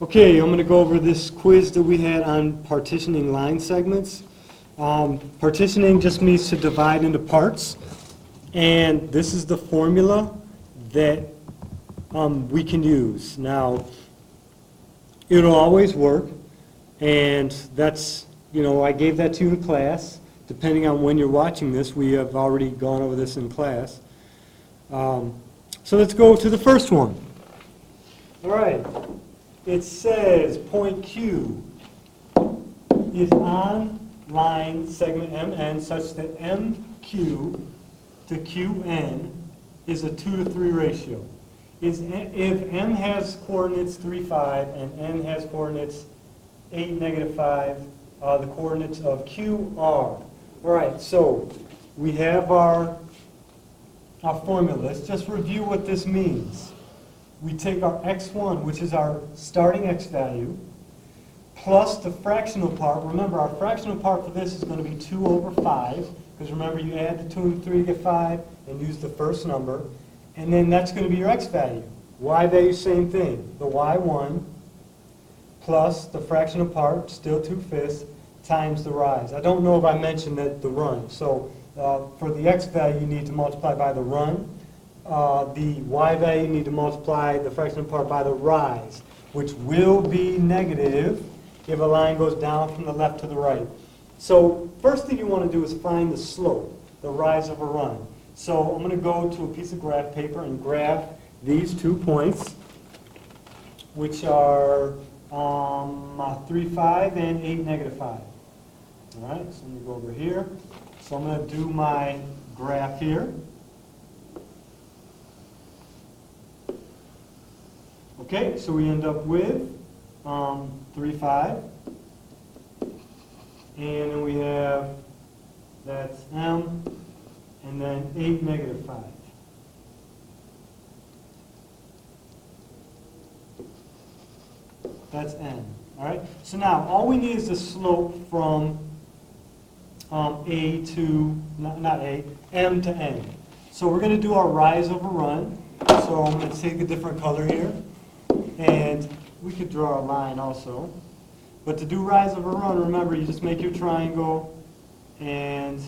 Okay, I'm going to go over this quiz that we had on partitioning line segments. Partitioning just means to divide into parts, and this is the formula that we can use. Now, it'll always work, and that's, I gave that to you in class. Depending on when you're watching this, we have already gone over this in class. So let's go to the first one. All right. It says point Q is on line segment MN such that MQ to QN is a 2 to 3 ratio. If M has coordinates 3, 5, and N has coordinates 8, negative 5, the coordinates of Q are. All right, so we have our formula. Let's just review what this means. We take our x1, which is our starting x value, plus the fractional part. Remember, our fractional part for this is going to be 2 over 5, because remember, you add the 2 and 3 to get 5, and use the first number. And then that's going to be your x value. Y value, same thing. The y1 plus the fractional part, still 2/5, times the rise. I don't know if I mentioned that the run. So for the x value, you need to multiply by the run. The y value, you need to multiply the fractional part by the rise, which will be negative if a line goes down from the left to the right. So first thing you want to do is find the slope, the rise of a run. So I'm going to go to a piece of graph paper and graph these 2 points, which are 3, 5 and 8, negative 5. All right, so I'm going to go over here. So I'm going to do my graph here. Okay, so we end up with 3, 5, and then we have, that's M, and then 8, negative 5. That's N, all right? So now, all we need is the slope from A to, not A, M to N. So we're going to do our rise over run. So I'm going to take a different color here. And we could draw a line also. But to do rise over run, remember, you just make your triangle and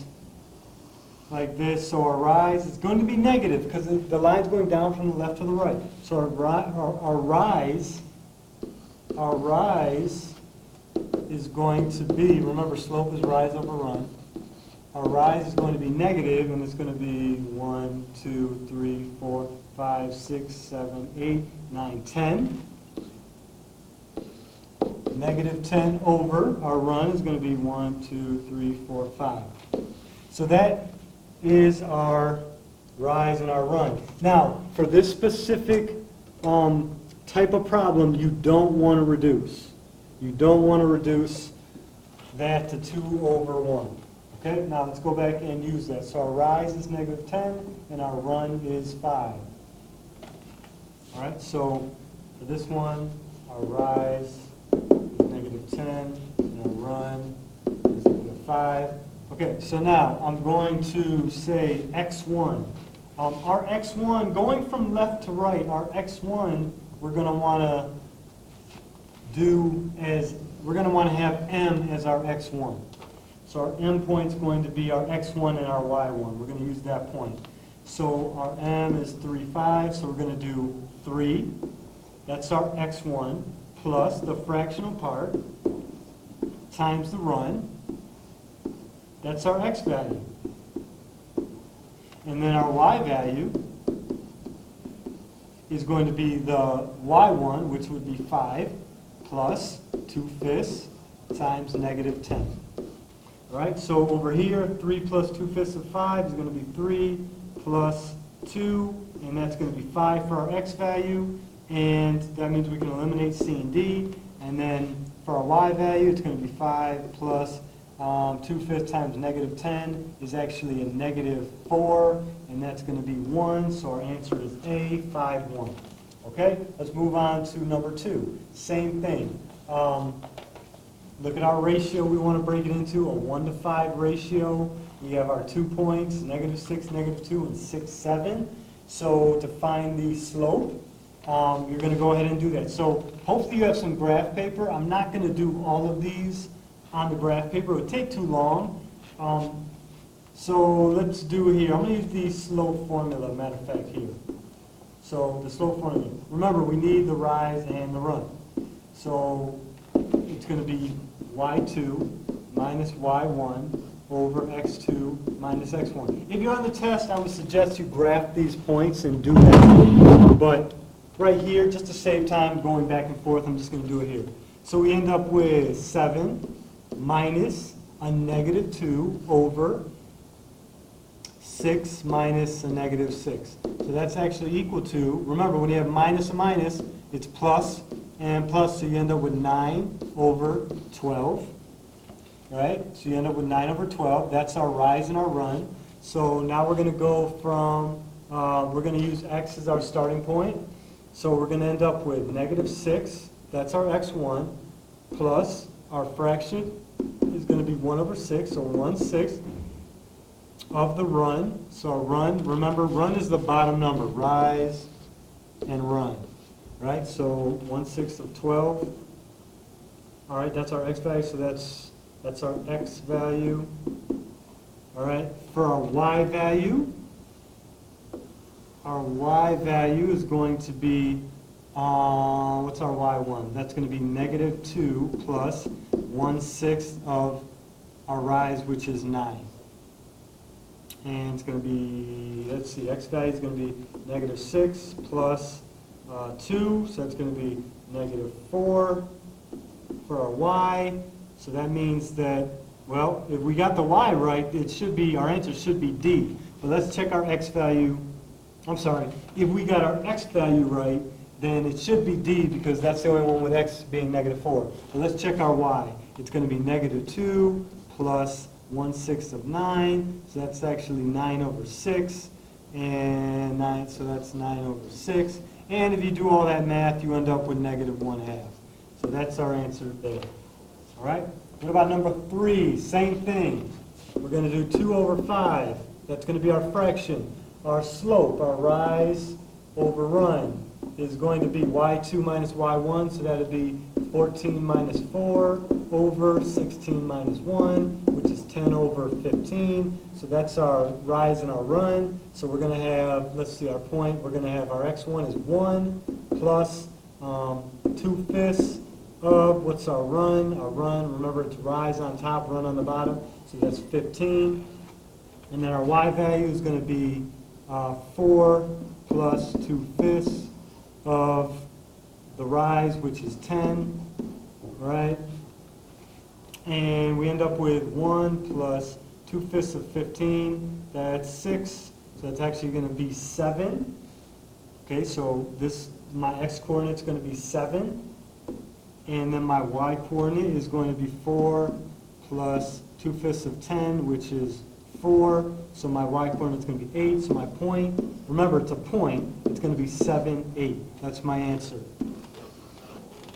like this. So our rise is going to be negative because the line's going down from the left to the right. So our rise is going to be, remember, slope is rise over run. Our rise is going to be negative, and it's going to be 1, 2, 3, 4, 5, 6, 7, 8, 9, 10. Negative 10 over our run is going to be 1, 2, 3, 4, 5. So that is our rise and our run. Now, for this specific type of problem, you don't want to reduce. You don't want to reduce that to 2 over 1. Okay, now let's go back and use that. So our rise is negative 10, and our run is 5. All right, so for this one, our rise is negative 10, and our run is negative 5. Okay, so now I'm going to say x1. Our x1, going from left to right, our x1, we're going to want to do as, we're going to want to have M as our x1. So our M point is going to be our x1 and our y1. We're going to use that point. So our M is 3, 5, so we're going to do 3. That's our x1 plus the fractional part times the run. That's our x value. And then our y value is going to be the y1, which would be 5, plus 2/5 times negative 10. All right, so over here, 3 plus 2/5 of 5 is going to be 3 plus 2, and that's going to be 5 for our x value, and that means we can eliminate C and D, and then for our y value, it's going to be 5 plus 2/5 times negative 10 is actually a negative 4, and that's going to be 1, so our answer is A, 5, 1. Okay, let's move on to number 2. Same thing. Look at our ratio we want to break it into, a 1 to 5 ratio. We have our 2 points, negative 6, negative 2, and 6, 7. So to find the slope, you're going to go ahead and do that. So hopefully you have some graph paper. I'm not going to do all of these on the graph paper. It would take too long. So let's do here. I'm going to use the slope formula, matter of fact, here. So the slope formula. Remember, we need the rise and the run. So it's going to be y2 minus y1 over x2 minus x1. If you're on the test, I would suggest you graph these points and do that. But right here, just to save time going back and forth, I'm just going to do it here. So we end up with 7 minus a negative 2 over 6 minus a negative 6. So that's actually equal to, remember when you have minus a minus, it's plus and plus, so you end up with 9 over 12. Right? So you end up with 9 over 12. That's our rise and our run. So now we're going to go from, we're going to use x as our starting point. So we're going to end up with negative 6. That's our x1. Plus our fraction is going to be 1 over 6. So 1/6 of the run. So our run, remember, run is the bottom number. Rise and run. Right? So 1/6 of 12. All right, that's our x value. So that's our x value. All right, for our y value is going to be, what's our y1? That's going to be negative 2 plus 1/6 of our rise, which is 9. And it's going to be, let's see, x value is going to be negative 6 plus 2, so that's going to be negative 4 for our y. So that means that, well, if we got the y right, it should be, our answer should be D. But let's check our x value. I'm sorry, if we got our x value right, then it should be D because that's the only one with x being negative 4. So let's check our y. It's going to be negative 2 plus 1/6 of 9. So that's actually 9 over 6. And 9, so that's 9 over 6. And if you do all that math, you end up with negative 1/2. So that's our answer there. All right, what about number 3? Same thing. We're going to do 2 over 5. That's going to be our fraction. Our slope, our rise over run, is going to be y2 minus y1, so that would be 14 minus 4 over 16 minus 1, which is 10 over 15. So that's our rise and our run. So we're going to have, let's see our point, we're going to have our x1 is 1 plus 2/5 of, what's our run? Our run, remember it's rise on top, run on the bottom, so that's 15. And then our y value is going to be 4 plus 2/5 of the rise, which is 10, right? And we end up with 1 plus 2/5 of 15, that's 6, so it's actually going to be 7. Okay, so this, my x-coordinate is going to be 7. And then my y-coordinate is going to be 4 plus 2/5 of 10, which is 4. So my y-coordinate is going to be 8. So my point, remember it's a point, it's going to be 7, 8. That's my answer.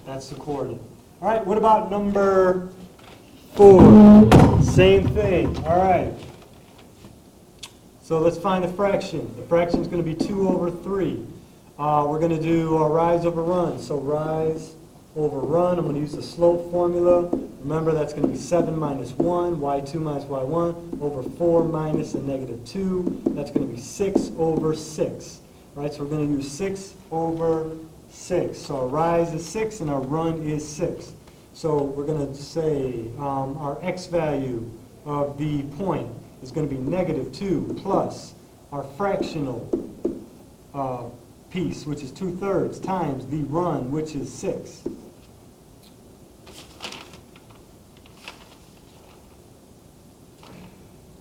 That's the coordinate. All right, what about number 4? Same thing. All right. So let's find the fraction. The fraction is going to be 2 over 3. We're going to do rise over run. So rise over run, I'm going to use the slope formula. Remember, that's going to be 7 minus 1, y2 minus y1, over 4 minus a negative 2. That's going to be 6 over 6. Right, so we're going to use 6 over 6. So our rise is 6 and our run is 6. So we're going to say our x value of the point is going to be negative 2 plus our fractional piece, which is 2/3, times the run, which is 6.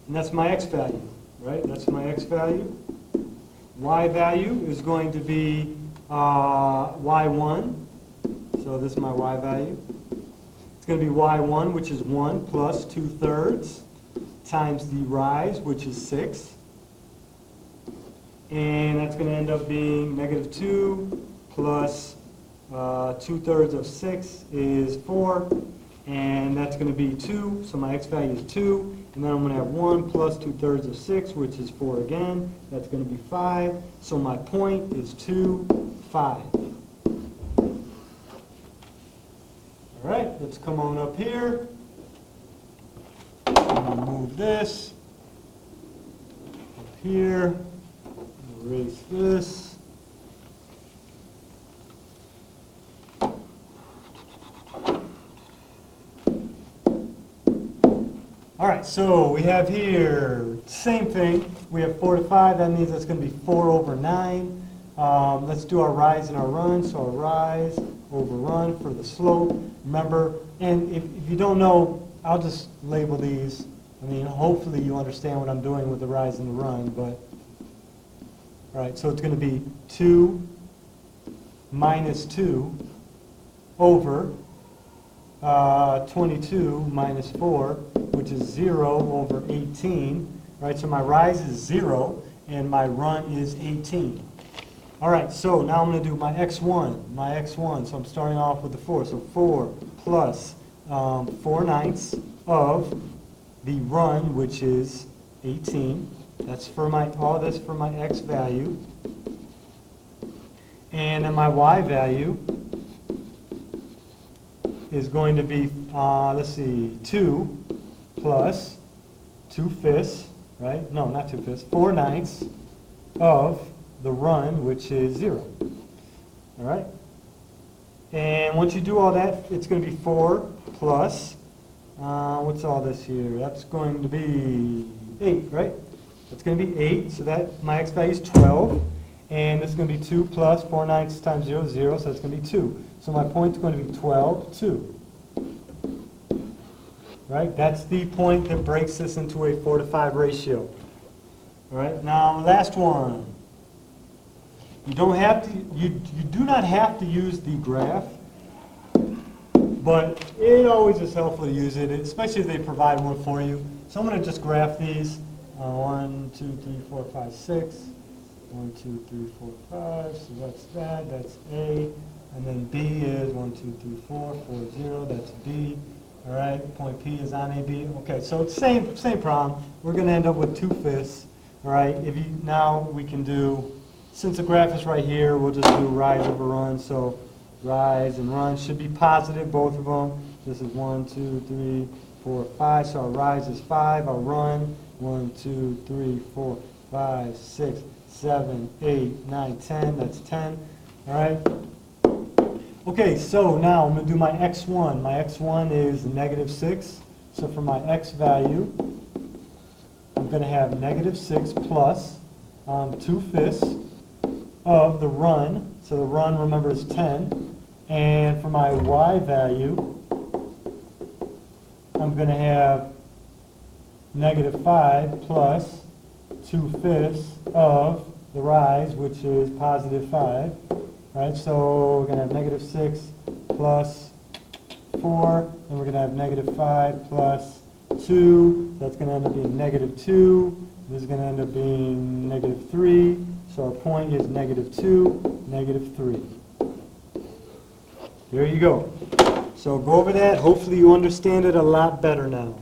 And that's my x value, right? That's my x value. Y value is going to be y1. So this is my y value. It's going to be y1, which is 1 plus 2/3 times the rise, which is 6. And that's going to end up being negative 2 plus 2/3 of 6 is 4. And that's going to be 2. So my x value is 2. And then I'm going to have 1 plus 2/3 of 6, which is 4 again. That's going to be 5. So my point is 2. 5. All right, let's come on up here. Move this up here. Erase this. All right, so we have here, same thing. We have 4 to 5. That means that's going to be 4 over 9. Let's do our rise and our run. So our rise over run for the slope. Remember, and if you don't know, I'll just label these. I mean, hopefully you understand what I'm doing with the rise and the run. But all right, so it's going to be 2 minus 2 over 22 minus 4, which is 0 over 18, right? So my rise is 0, and my run is 18. All right, so now I'm going to do my x1, so I'm starting off with the 4. So 4 plus 4/9 of the run, which is 18. That's for my, all this for my x value. And then my y value is going to be, let's see, 2 plus 2/5, right? No, not 2/5, 4/9 of the run, which is 0. All right? And once you do all that, it's going to be 4 plus, what's all this here? That's going to be 8, right? That's going to be 8, so that my x value is 12. And it's going to be 2 plus 4/9 times 0 is 0, so it's going to be 2. So my point's going to be 12, 2. Right? That's the point that breaks this into a 4 to 5 ratio. All right? Now, last one. You don't have to. You do not have to use the graph, but it always is helpful to use it, especially if they provide one for you. So I'm going to just graph these. 1, 2, 3, 4, 5, 6. 1, 2, 3, 4, 5. So that's that. That's A. And then B is 1, 2, 3, 4, 4, 0. That's B. All right. Point P is on AB. Okay. So it's same problem. We're going to end up with 2/5. All right. Now we can do. Since the graph is right here, we'll just do rise over run. So rise and run should be positive, both of them. This is 1, 2, 3, 4, 5. So our rise is 5. Our run, 1, 2, 3, 4, 5, 6, 7, 8, 9, 10. That's 10. All right. Okay, so now I'm going to do my x1. My x1 is -6. So for my x value, I'm going to have -6 plus 2/5 of the run. So the run, remember, is 10. And for my y value, I'm going to have -5 plus 2/5 of the rise, which is +5. Right? So we're going to have -6 plus 4, and we're going to have -5 plus 2. That's going to end up being -2. This is going to end up being -3. So our point is -2, -3. There you go. So go over that. Hopefully you understand it a lot better now.